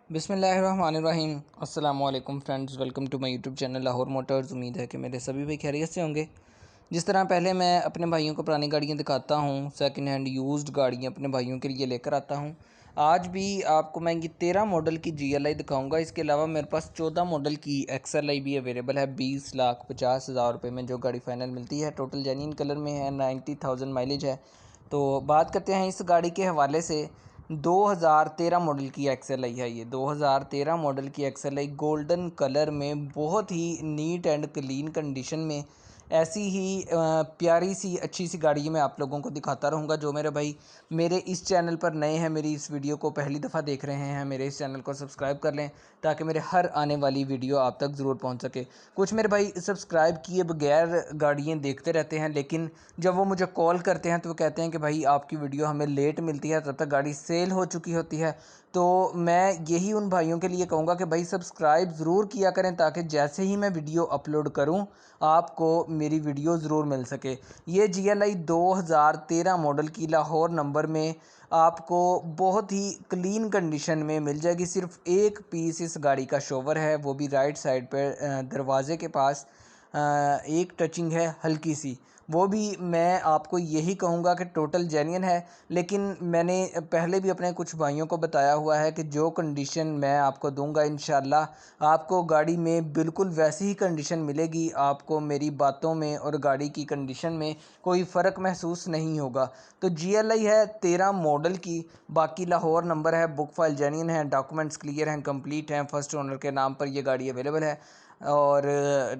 बिस्मिल्लाहिर्रहमानिर्रहीम। अस्सलाम वालेकुम friends, welcome to my YouTube channel Lahore Motors. उम्मीद है कि मेरे सभी भाई खैरियत से होंगे। जिस तरह पहले मैं अपने भाइयों को पुरानी गाड़ियाँ दिखाता हूँ, सेकंड हैंड यूज्ड गाड़ियाँ अपने भाइयों के लिए लेकर आता हूँ। आज भी आपको मैं ये 13 मॉडल की GLI दिखाऊँगा। इसके अलावा मेरे पास 14 मॉडल की XLI भी अवेलेबल है। 20,50,000 रुपये में जो गाड़ी फाइनल मिलती है। टोटल जेन्युइन कलर में है, 90,000 माइलेज है। तो बात करते हैं इस गाड़ी के हवाले से। 2013 मॉडल की XLI है। ये 2013 मॉडल की XLI गोल्डन कलर में बहुत ही नीट एंड क्लीन कंडीशन में ऐसी ही प्यारी सी अच्छी सी गाड़ी मैं आप लोगों को दिखाता रहूँगा। जो मेरे भाई मेरे इस चैनल पर नए हैं, मेरी इस वीडियो को पहली दफ़ा देख रहे हैं, मेरे इस चैनल को सब्सक्राइब कर लें ताकि मेरे हर आने वाली वीडियो आप तक ज़रूर पहुंच सके। कुछ मेरे भाई सब्सक्राइब किए बगैर गाड़ियाँ देखते रहते हैं, लेकिन जब वो मुझे कॉल करते हैं तो वो कहते हैं कि भाई आपकी वीडियो हमें लेट मिलती है, तब तक गाड़ी सेल हो चुकी होती है। तो मैं यही उन भाइयों के लिए कहूँगा कि भाई सब्सक्राइब ज़रूर किया करें ताकि जैसे ही मैं वीडियो अपलोड करूँ आपको मेरी वीडियो ज़रूर मिल सके। ये GLI 2013 मॉडल की लाहौर नंबर में आपको बहुत ही क्लीन कंडीशन में मिल जाएगी। सिर्फ एक पीस इस गाड़ी का शोवर है, वो भी राइट साइड पर दरवाजे के पास एक टचिंग है हल्की सी। वो भी मैं आपको यही कहूँगा कि टोटल जेन्युइन है। लेकिन मैंने पहले भी अपने कुछ भाइयों को बताया हुआ है कि जो कंडीशन मैं आपको दूंगा इंशाल्लाह आपको गाड़ी में बिल्कुल वैसी ही कंडीशन मिलेगी। आपको मेरी बातों में और गाड़ी की कंडीशन में कोई फ़र्क महसूस नहीं होगा। तो GLI है 13 मॉडल की, बाकी लाहौर नंबर है, बुक फाइल जेन्युइन है, डॉक्यूमेंट्स क्लियर हैं, कंप्लीट हैं, फर्स्ट ओनर के नाम पर यह गाड़ी अवेलेबल है और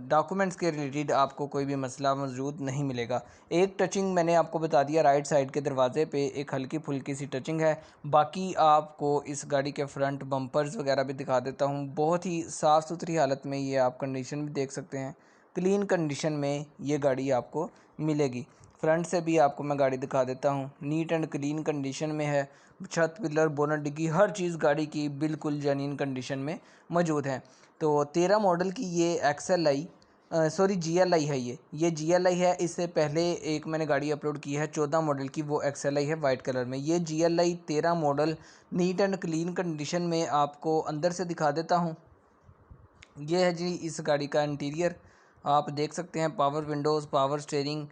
डॉक्यूमेंट्स के रिलेटेड आपको कोई भी मसला मौजूद नहीं मिलेगा। एक टचिंग मैंने आपको बता दिया, राइट साइड के दरवाजे पे एक हल्की फुल्की सी टचिंग है। बाकी आपको इस गाड़ी के फ्रंट बम्पर्स वगैरह भी दिखा देता हूँ। बहुत ही साफ़ सुथरी हालत में ये आप कंडीशन भी देख सकते हैं। क्लीन कंडीशन में ये गाड़ी आपको मिलेगी। फ्रंट से भी आपको मैं गाड़ी दिखा देता हूँ, नीट एंड क्लीन कंडीशन में है। छत, पिलर, बोनट, डिग्गी हर चीज़ गाड़ी की बिल्कुल जेन्युइन कंडीशन में मौजूद है। तो 13 मॉडल की ये XLI GLI है। ये GLI है। इससे पहले एक मैंने गाड़ी अपलोड की है 14 मॉडल की, वो XLI है वाइट कलर में। ये GLI 13 model neat and clean condition में आपको अंदर से दिखा देता हूँ। ये है जी इस गाड़ी का इंटीरियर, आप देख सकते हैं। Power Windows, power steering,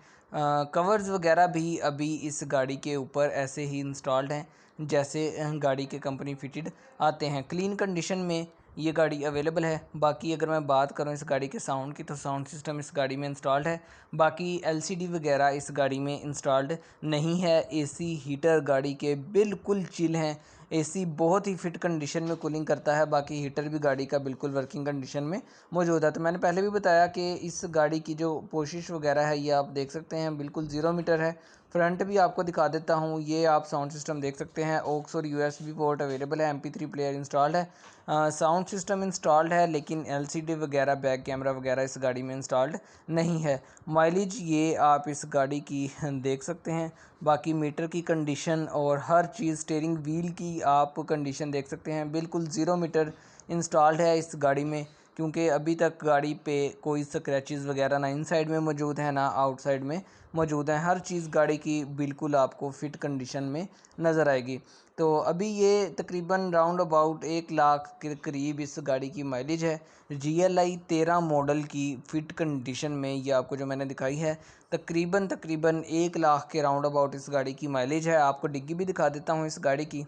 covers वगैरह भी अभी इस गाड़ी के ऊपर ऐसे ही इंस्टॉल्ड हैं जैसे गाड़ी के कंपनी फिटेड आते हैं। क्लीन कंडीशन में ये गाड़ी अवेलेबल है। बाकी अगर मैं बात करूं इस गाड़ी के साउंड की, तो साउंड सिस्टम इस गाड़ी में इंस्टॉल्ड है। बाकी LCD वगैरह इस गाड़ी में इंस्टॉल्ड नहीं है। AC हीटर गाड़ी के बिल्कुल चिल हैं। AC बहुत ही फिट कंडीशन में कूलिंग करता है। बाकी हीटर भी गाड़ी का बिल्कुल वर्किंग कंडीशन में मौजूद है। तो मैंने पहले भी बताया कि इस गाड़ी की जो पोशिश वगैरह है ये आप देख सकते हैं, बिल्कुल 0 मीटर है। फ्रंट भी आपको दिखा देता हूँ। ये आप साउंड सिस्टम देख सकते हैं, ऑक्स और USB पोर्ट अवेलेबल है, MP3 प्लेयर इंस्टॉल्ड है, साउंड सिस्टम इंस्टॉल्ड है, लेकिन LCD वगैरह, बैक कैमरा वगैरह इस गाड़ी में इंस्टॉल्ड नहीं है। माइलेज ये आप इस गाड़ी की देख सकते हैं। बाकी मीटर की कंडीशन और हर चीज़, स्टीयरिंग व्हील की आप कंडीशन देख सकते हैं, बिल्कुल 0 मीटर इंस्टॉल्ड है इस गाड़ी में। क्योंकि अभी तक गाड़ी पे कोई स्क्रैचेस वगैरह ना इनसाइड में मौजूद है ना आउटसाइड में मौजूद है। हर चीज़ गाड़ी की बिल्कुल आपको फिट कंडीशन में नज़र आएगी। तो अभी ये तकरीबन राउंड अबाउट 1 लाख के करीब इस गाड़ी की माइलेज है। GLI 13 मॉडल की फिट कंडीशन में ये आपको जो मैंने दिखाई है तकरीबन 1 लाख के राउंड अबाउट इस गाड़ी की माइलेज है। आपको डिग्गी भी दिखा देता हूँ इस गाड़ी की।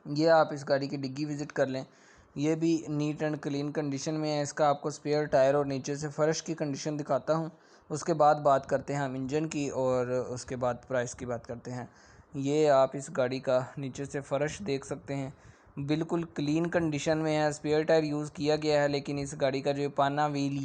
ये आप इस गाड़ी की डिग्गी विज़िट कर लें, ये भी नीट एंड क्लीन कंडीशन में है। इसका आपको स्पेयर टायर और नीचे से फ़र्श की कंडीशन दिखाता हूँ। उसके बाद बात करते हैं हम इंजन की और उसके बाद प्राइस की बात करते हैं। ये आप इस गाड़ी का नीचे से फ़र्श देख सकते हैं, बिल्कुल क्लीन कंडीशन में है। स्पेयर टायर यूज़ किया गया है, लेकिन इस गाड़ी का जो पाना व्हील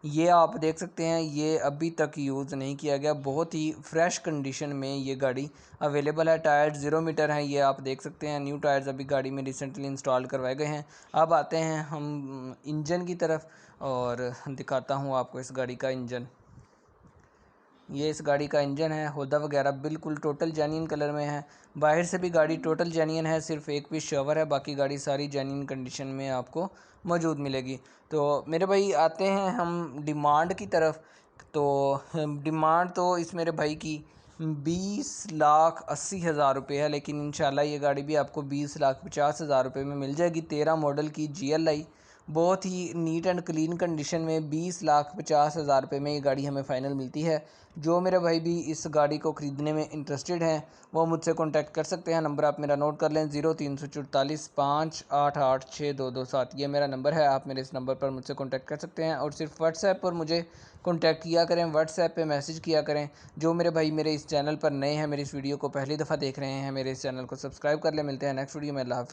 ये आप देख सकते हैं, ये अभी तक यूज़ नहीं किया गया। बहुत ही फ्रेश कंडीशन में ये गाड़ी अवेलेबल है। टायर्स 0 मीटर हैं, ये आप देख सकते हैं। न्यू टायर्स अभी गाड़ी में रिसेंटली इंस्टॉल करवाए गए हैं। अब आते हैं हम इंजन की तरफ और दिखाता हूँ आपको इस गाड़ी का इंजन। ये इस गाड़ी का इंजन है, होदा वगैरह बिल्कुल टोटल जेन्युइन कलर में है। बाहर से भी गाड़ी टोटल जेन्युइन है, सिर्फ एक पीस शॉवर है, बाकी गाड़ी सारी जेन्युइन कंडीशन में आपको मौजूद मिलेगी। तो मेरे भाई आते हैं हम डिमांड की तरफ। तो डिमांड तो इस मेरे भाई की 20,80,000 है, लेकिन इंशाल्लाह ये गाड़ी भी आपको 20,50,000 में मिल जाएगी। 13 मॉडल की GLI बहुत ही नीट एंड क्लीन कंडीशन में 20,50,000 में ये गाड़ी हमें फ़ाइनल मिलती है। जो मेरे भाई भी इस गाड़ी को ख़रीदने में इंटरेस्टेड हैं वो मुझसे कॉन्टैक्ट कर सकते हैं। नंबर आप मेरा नोट कर लें, 0344588622 ये मेरा नंबर है। आप मेरे इस नंबर पर मुझसे कॉन्टैक्ट कर सकते हैं और सिर्फ व्हाट्सएप पर मुझे कॉन्टैक्ट किया करें, व्हाट्सएप पे मैसेज किया करें। जो मेरे भाई मेरे इस चैनल पर नए हैं, मेरी इस वीडियो को पहली दफ़ा देख रहे हैं, मेरे इस चैनल को सब्सक्राइब कर लें। मिलते हैं नेक्स्ट वीडियो में। अल्लाह हाफ़िज़।